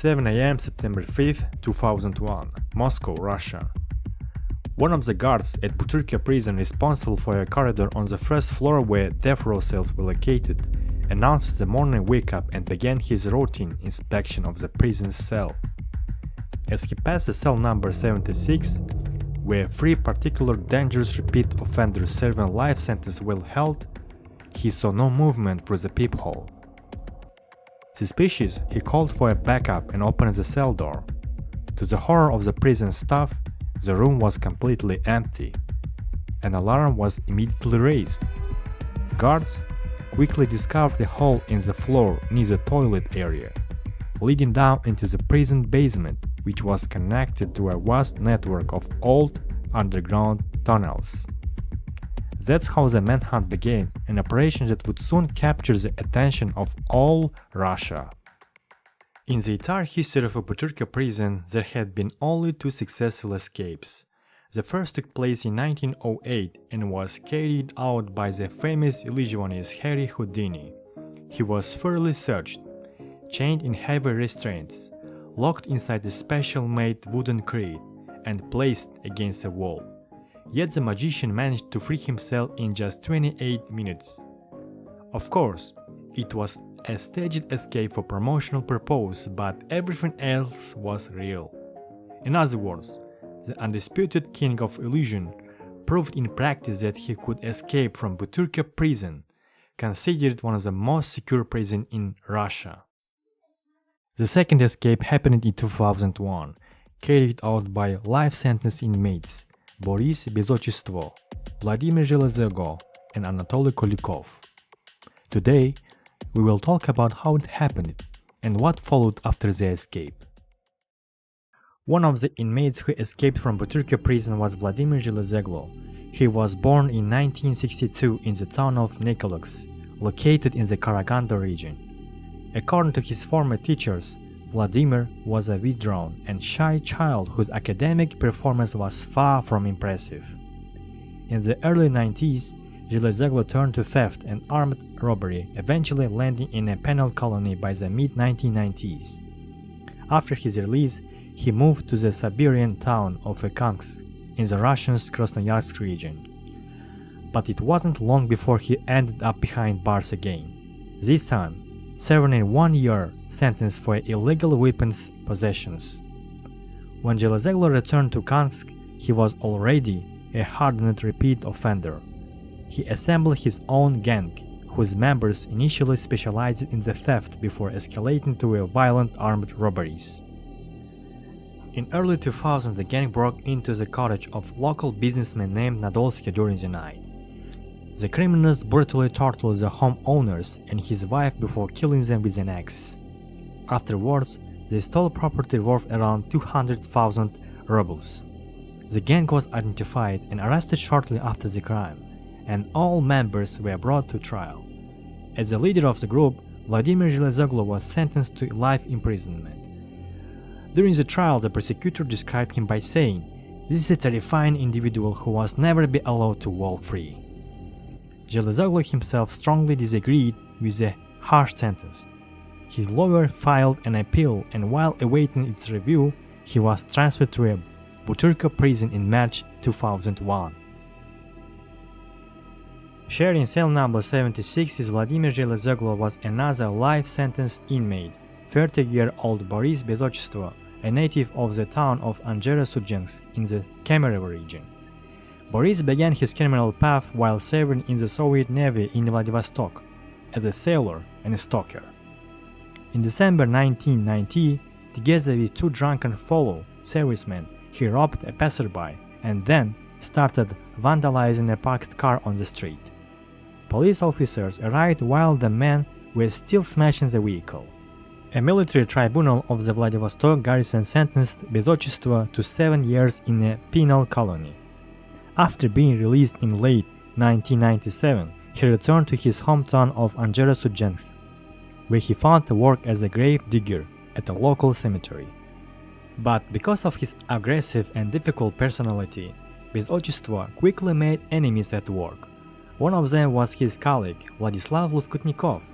7 am September 5, 2001, Moscow, Russia. One of the guards at Butyrka prison responsible for a corridor on the first floor where death row cells were located announced the morning wake-up and began his routine inspection of the prison's cell. As he passed the cell number 76, where 3 particular dangerous repeat offenders serving life sentence were held, he saw no movement through the peephole. Suspicious, he called for a backup and opened the cell door. To the horror of the prison staff, the room was completely empty. An alarm was immediately raised. Guards quickly discovered a hole in the floor near the toilet area, leading down into the prison basement, which was connected to a vast network of old underground tunnels. That's how the manhunt began, an operation that would soon capture the attention of all Russia. In the entire history of a Butyrka prison, there had been only 2 successful escapes. The first took place in 1908 and was carried out by the famous illusionist Harry Houdini. He was thoroughly searched, chained in heavy restraints, locked inside a special-made wooden crate, and placed against a wall. Yet the magician managed to free himself in just 28 minutes. Of course, it was a staged escape for promotional purpose, but everything else was real. In other words, the undisputed king of illusion proved in practice that he could escape from Butyrka prison, considered one of the most secure prisons in Russia. The second escape happened in 2001, carried out by life sentence inmates Boris Bezotchestvo, Vladimir Zhelezego, and Anatoly Kulikov. Today, we will talk about how it happened and what followed after the escape. One of the inmates who escaped from Butyrka prison was Vladimir Zhelezego. He was born in 1962 in the town of Aylex, located in the Karaganda region. According to his former teachers, Vladimir was a withdrawn and shy child whose academic performance was far from impressive. In the early 90s, Zhelezego turned to theft and armed robbery, eventually landing in a penal colony by the mid-1990s. After his release, he moved to the Siberian town of Kansk in the Russian Krasnoyarsk region. But it wasn't long before he ended up behind bars again, this time serving a 1-year sentence for illegal weapons possessions. When Zhelezego returned to Kansk, he was already a hardened repeat offender. He assembled his own gang, whose members initially specialized in the theft before escalating to violent armed robberies. In early 2000, the gang broke into the cottage of local businessman named Nadolsky during the night. The criminals brutally tortured the homeowners and his wife before killing them with an axe. Afterwards, they stole property worth around 200,000 rubles. The gang was identified and arrested shortly after the crime, and all members were brought to trial. As the leader of the group, Vladimir Zhelezego was sentenced to life imprisonment. During the trial, the prosecutor described him by saying, "This is a terrifying individual who was never be allowed to walk free." Zhelezego himself strongly disagreed with the harsh sentence. His lawyer filed an appeal, and while awaiting its review, he was transferred to a Butyrka prison in March 2001. Sharing cell number 76 with Vladimir Zhelezego was another life-sentenced inmate, 30-year-old Boris Bezotchestvo, a native of the town of Anjera-Sudzinsk in the Kemerovo region. Boris began his criminal path while serving in the Soviet Navy in Vladivostok as a sailor and a stalker. In December 1990, together with 2 drunken fellow servicemen, he robbed a passerby and then started vandalizing a parked car on the street. Police officers arrived while the men were still smashing the vehicle. A military tribunal of the Vladivostok garrison sentenced Bezotchestvo to 7 years in a penal colony. After being released in late 1997, he returned to his hometown of Anjera-Sudzinsk, where he found work as a grave digger at a local cemetery. But because of his aggressive and difficult personality, Bezotchestvo quickly made enemies at work. One of them was his colleague, Vladislav Loskutnikov.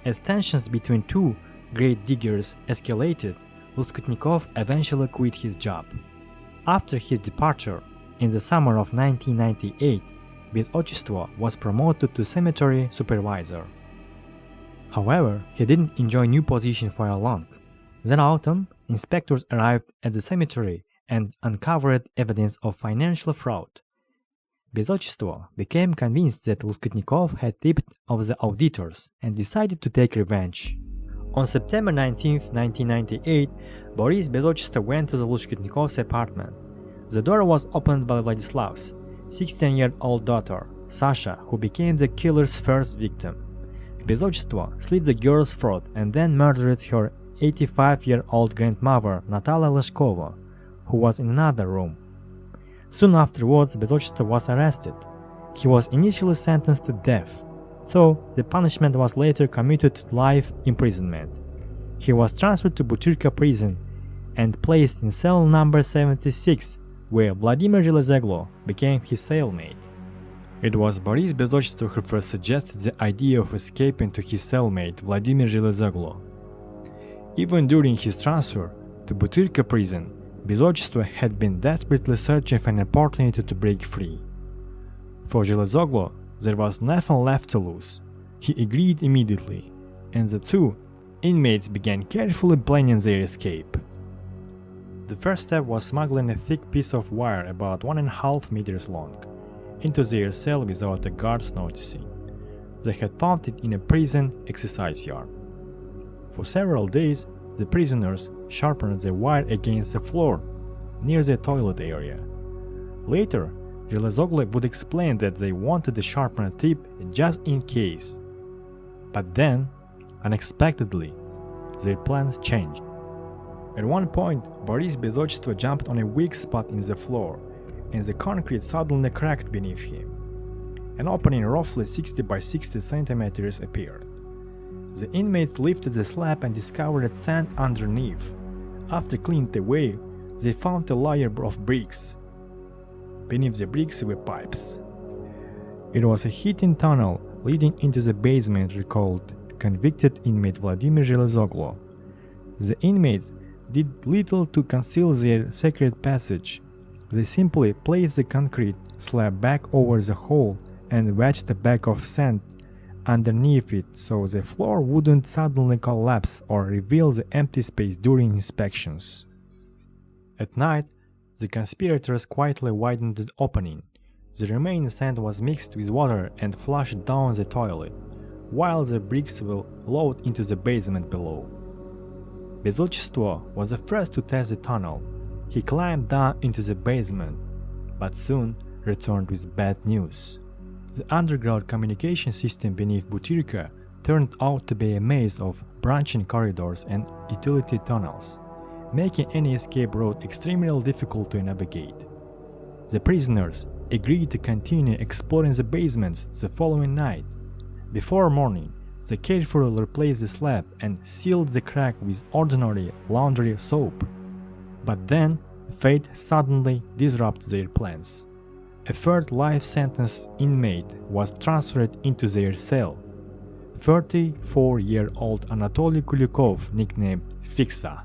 As tensions between two grave diggers escalated, Luskutnikov eventually quit his job. After his departure, in the summer of 1998, Безотчество was promoted to cemetery supervisor. However, he didn't enjoy new position for long. That autumn, inspectors arrived at the cemetery and uncovered evidence of financial fraud. Безотчество became convinced that Luskutnikov had tipped off the auditors and decided to take revenge. On September 19, 1998, Boris Безотчество went to the Luskutnikov's apartment. The door was opened by Vladislav's 16-year-old daughter, Sasha, who became the killer's first victim. Безотчество slit the girl's throat and then murdered her 85-year-old grandmother, Natalia Leshkova, who was in another room. Soon afterwards, Безотчество was arrested. He was initially sentenced to death, though the punishment was later commuted to life imprisonment. He was transferred to Butyrka prison and placed in cell number 76, where Vladimir Железогло became his cellmate. It was Boris Безотчество who first suggested the idea of escaping to his cellmate Vladimir Железогло. Even during his transfer to Butyrka prison, Безотчество had been desperately searching for an opportunity to break free. For Железогло, there was nothing left to lose. He agreed immediately, and the two inmates began carefully planning their escape. The first step was smuggling a thick piece of wire about 1.5 meters long into their cell without the guards noticing. They had found it in a prison exercise yard. For several days, the prisoners sharpened the wire against the floor near the toilet area. Later, Железогло would explain that they wanted the sharpened tip just in case. But then, unexpectedly, their plans changed. At one point, Boris Безотчество jumped on a weak spot in the floor, and the concrete suddenly cracked beneath him. An opening roughly 60 by 60 centimeters appeared. The inmates lifted the slab and discovered sand underneath. After cleaning it away, they found a layer of bricks. Beneath the bricks were pipes. It was a heating tunnel leading into the basement, recalled convicted inmate Vladimir Железогло. The inmates did little to conceal their secret passage. They simply placed the concrete slab back over the hole and wedged a bag of sand underneath it so the floor wouldn't suddenly collapse or reveal the empty space during inspections. At night, the conspirators quietly widened the opening. The remaining sand was mixed with water and flushed down the toilet, while the bricks were lowered into the basement below. Безотчество was the first to test the tunnel. He climbed down into the basement, but soon returned with bad news. The underground communication system beneath Butyrka turned out to be a maze of branching corridors and utility tunnels, making any escape route extremely difficult to navigate. The prisoners agreed to continue exploring the basements the following night. Before morning, they carefully replaced the slab and sealed the crack with ordinary laundry soap. But then, fate suddenly disrupted their plans. A third life sentence inmate was transferred into their cell. 34-year-old Anatoly Kulikov, nicknamed Fiksa.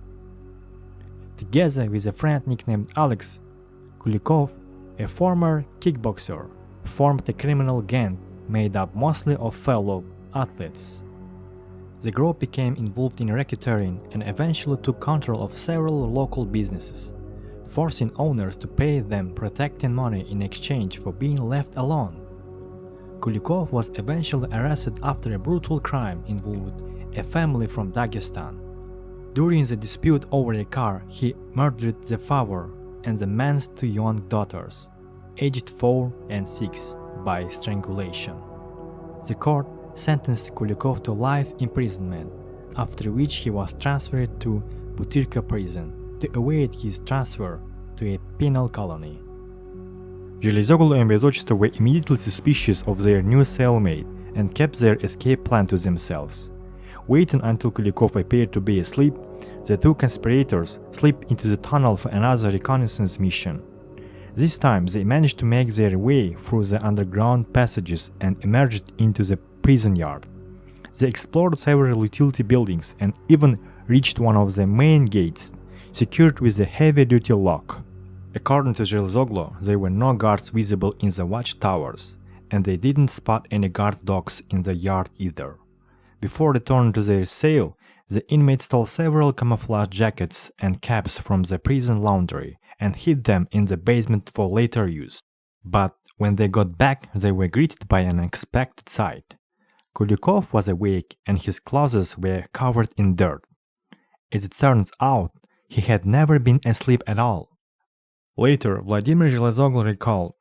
Together with a friend nicknamed Aylex, Kulikov, a former kickboxer, formed a criminal gang made up mostly of fellow athletes. The group became involved in racketeering and eventually took control of several local businesses, forcing owners to pay them protecting money in exchange for being left alone. Kulikov was eventually arrested after a brutal crime involved a family from Dagestan. During the dispute over a car, he murdered the father and the man's two young daughters, aged 4 and 6, by strangulation. The court sentenced Kulikov to life imprisonment, after which he was transferred to Butyrka prison to await his transfer to a penal colony. Железогло and Безотчество were immediately suspicious of their new cellmate and kept their escape plan to themselves. Waiting until Kulikov appeared to be asleep, the two conspirators slipped into the tunnel for another reconnaissance mission. This time they managed to make their way through the underground passages and emerged into the prison yard. They explored several utility buildings and even reached one of the main gates, secured with a heavy-duty lock. According to Zhelizoglu, there were no guards visible in the watchtowers, and they didn't spot any guard dogs in the yard either. Before returning to their cell, the inmates stole several camouflage jackets and caps from the prison laundry and hid them in the basement for later use. But when they got back, they were greeted by an unexpected sight. Kulikov was awake and his clothes were covered in dirt. As it turns out, he had never been asleep at all. Later, Vladimir Zhelizoglu recalled,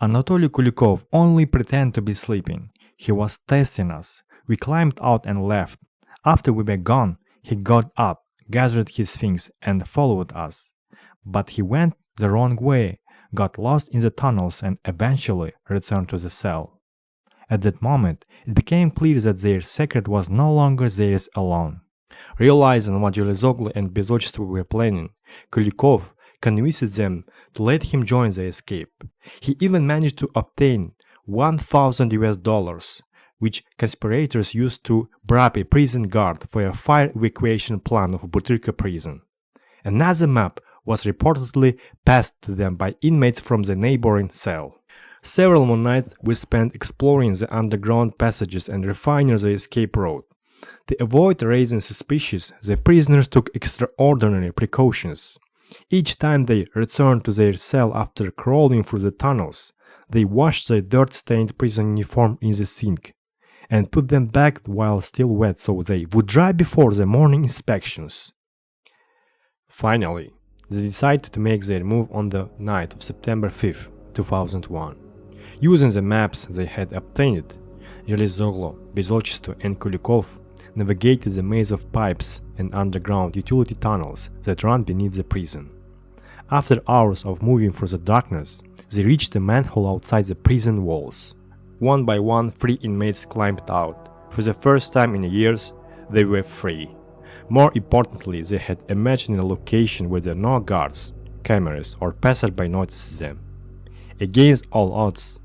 "Anatoly Kulikov only pretended to be sleeping. He was testing us. We climbed out and left. After we were gone, he got up, gathered his things, and followed us. But he went the wrong way, got lost in the tunnels, and eventually returned to the cell." At that moment, it became clear that their secret was no longer theirs alone. Realizing what Zhelizoglu and Bezochestvo were planning, Kulikov convinced them to let him join the escape. He even managed to obtain $1,000, which conspirators used to bribe a prison guard for a fire evacuation plan of Butyrka prison. Another map was reportedly passed to them by inmates from the neighboring cell. Several more nights were spent exploring the underground passages and refining the escape route. To avoid raising suspicions, the prisoners took extraordinary precautions. Each time they returned to their cell after crawling through the tunnels, they washed their dirt-stained prison uniform in the sink and put them back while still wet so they would dry before the morning inspections. Finally, they decided to make their move on the night of September 5, 2001. Using the maps they had obtained, Zhelizoglu, Bezochestvo, and Kulikov navigated the maze of pipes and underground utility tunnels that run beneath the prison. After hours of moving through the darkness, they reached a manhole outside the prison walls. One by one, 3 inmates climbed out. For the first time in years, they were free. More importantly, they had emerged in a location where there were no guards, cameras, or passersby noticed them. Against all odds,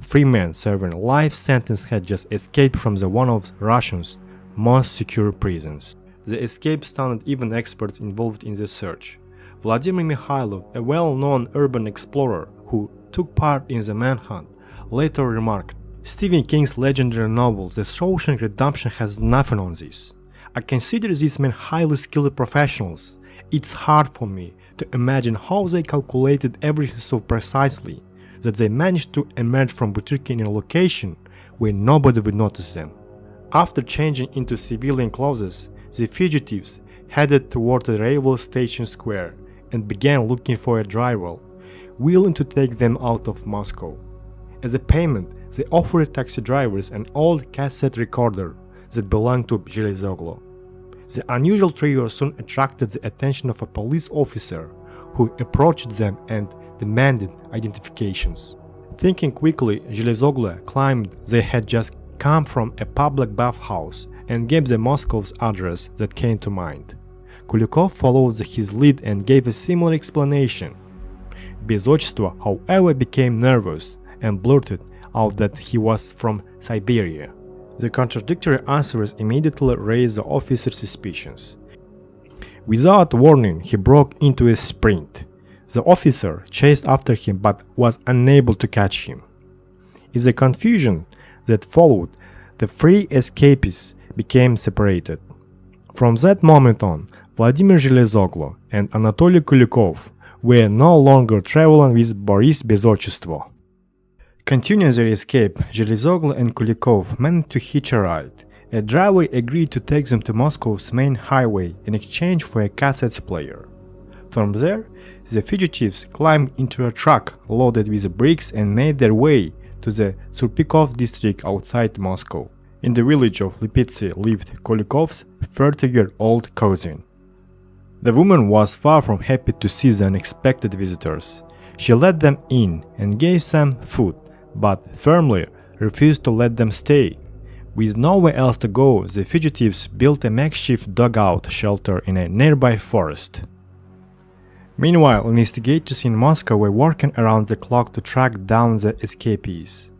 3 men serving a life sentence had just escaped from one of Russia's most secure prisons. The escape stunned even experts involved in the search. Vladimir Mikhailov, a well-known urban explorer who took part in the manhunt, later remarked, "Stephen King's legendary novel The Shawshank Redemption has nothing on this. I consider these men highly skilled professionals. It's hard for me to imagine how they calculated everything so precisely that they managed to emerge from Butyrka in a location where nobody would notice them." After changing into civilian clothes, the fugitives headed toward the railway station square and began looking for a driver willing to take them out of Moscow. As a payment, they offered taxi drivers an old cassette recorder that belonged to Zhelizoglu. The unusual trio soon attracted the attention of a police officer who approached them and demanded identifications. Thinking quickly, Zhelizoglu claimed they had just come from a public bathhouse and gave the Moscow's address that came to mind. Kulikov followed his lead and gave a similar explanation. Bezochestvo, however, became nervous and blurted out that he was from Siberia. The contradictory answers immediately raised the officer's suspicions. Without warning, he broke into a sprint. The officer chased after him but was unable to catch him. In the confusion that followed, the 3 escapees became separated. From that moment on, Vladimir Zhelizoglu and Anatoly Kulikov were no longer traveling with Boris Bezochestvo. Continuing their escape, Zhelizoglu and Kulikov managed to hitch a ride. A driver agreed to take them to Moscow's main highway in exchange for a cassette player. From there, the fugitives climbed into a truck loaded with bricks and made their way to the Surpikov district outside Moscow. In the village of Lipitsy lived Kulikov's 30-year-old cousin. The woman was far from happy to see the unexpected visitors. She let them in and gave them food, but firmly refused to let them stay. With nowhere else to go, the fugitives built a makeshift dugout shelter in a nearby forest. Meanwhile, investigators in Moscow were working around the clock to track down the escapees.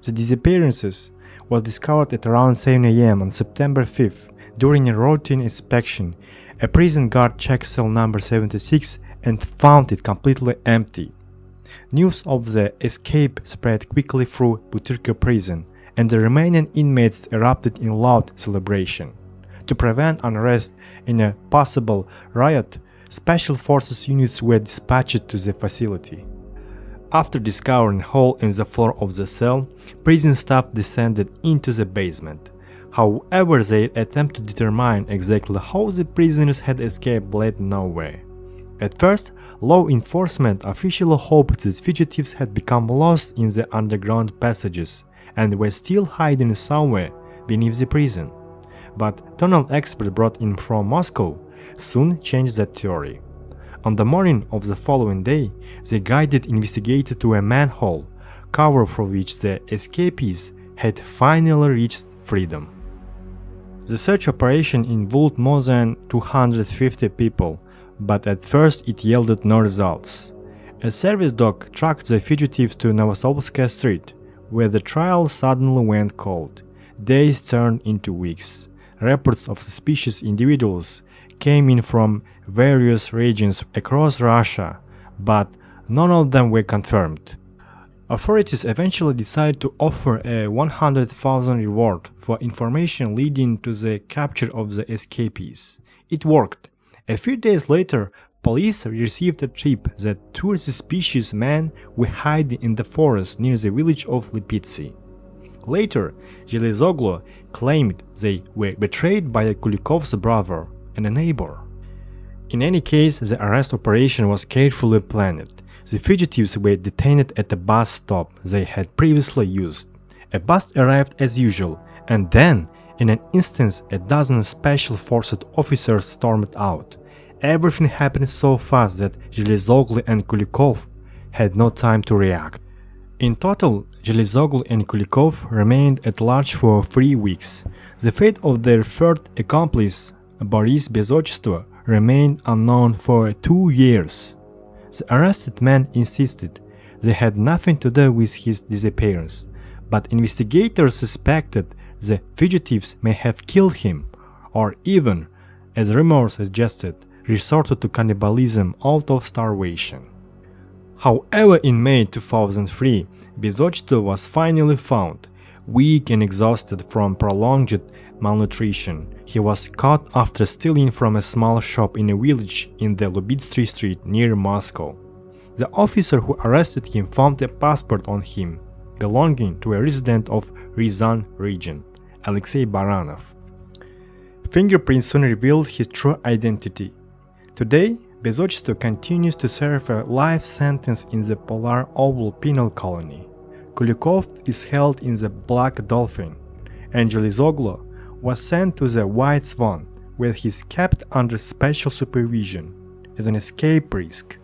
The disappearances was discovered at around 7 a.m. on September 5th. During a routine inspection, a prison guard checked cell number 76 and found it completely empty. News of the escape spread quickly through Butyrka prison, and the remaining inmates erupted in loud celebration. To prevent unrest and a possible riot, special forces units were dispatched to the facility. After discovering a hole in the floor of the cell, prison staff descended into the basement. However, their attempt to determine exactly how the prisoners had escaped led nowhere. At first, law enforcement officials hoped that fugitives had become lost in the underground passages and were still hiding somewhere beneath the prison. But tunnel experts brought in from Moscow soon changed that theory. On the morning of the following day, they guided investigators to a manhole cover from which the escapees had finally reached freedom. The search operation involved more than 250 people, but at first it yielded no results. A service dog tracked the fugitives to Novosobskaya Street, where the trial suddenly went cold. Days turned into weeks. Reports of suspicious individuals came in from various regions across Russia, but none of them were confirmed. Authorities eventually decided to offer a 100,000 reward for information leading to the capture of the escapees. It worked. A few days later, police received a tip that two suspicious men were hiding in the forest near the village of Lipitsy. Later, Zhelezoglu claimed they were betrayed by Kulikov's brother and a neighbor. In any case, the arrest operation was carefully planned. The fugitives were detained at a bus stop they had previously used. A bus arrived as usual, and then, in an instant, a dozen special forces officers stormed out. Everything happened so fast that Zhelezoglu and Kulikov had no time to react. In total, Zhelezoglu and Kulikov remained at large for 3 weeks. The fate of their third accomplice, Boris Bezotchestvo, remained unknown for 2 years. The arrested men insisted they had nothing to do with his disappearance, but investigators suspected the fugitives may have killed him, or even, as rumors suggested, resorted to cannibalism out of starvation. However, in May 2003, Bezotchestvo was finally found. Weak and exhausted from prolonged malnutrition, he was caught after stealing from a small shop in a village in the Lubitsky Street near Moscow. The officer who arrested him found a passport on him, belonging to a resident of Ryazan region, Alexei Baranov. Fingerprints soon revealed his true identity. Today, Bezotchestvo continues to serve a life sentence in the Polar Oval Penal Colony. Kulikov is held in the Black Dolphin, and Zhelezoglu was sent to the White Swan, where he is kept under special supervision as an escape risk.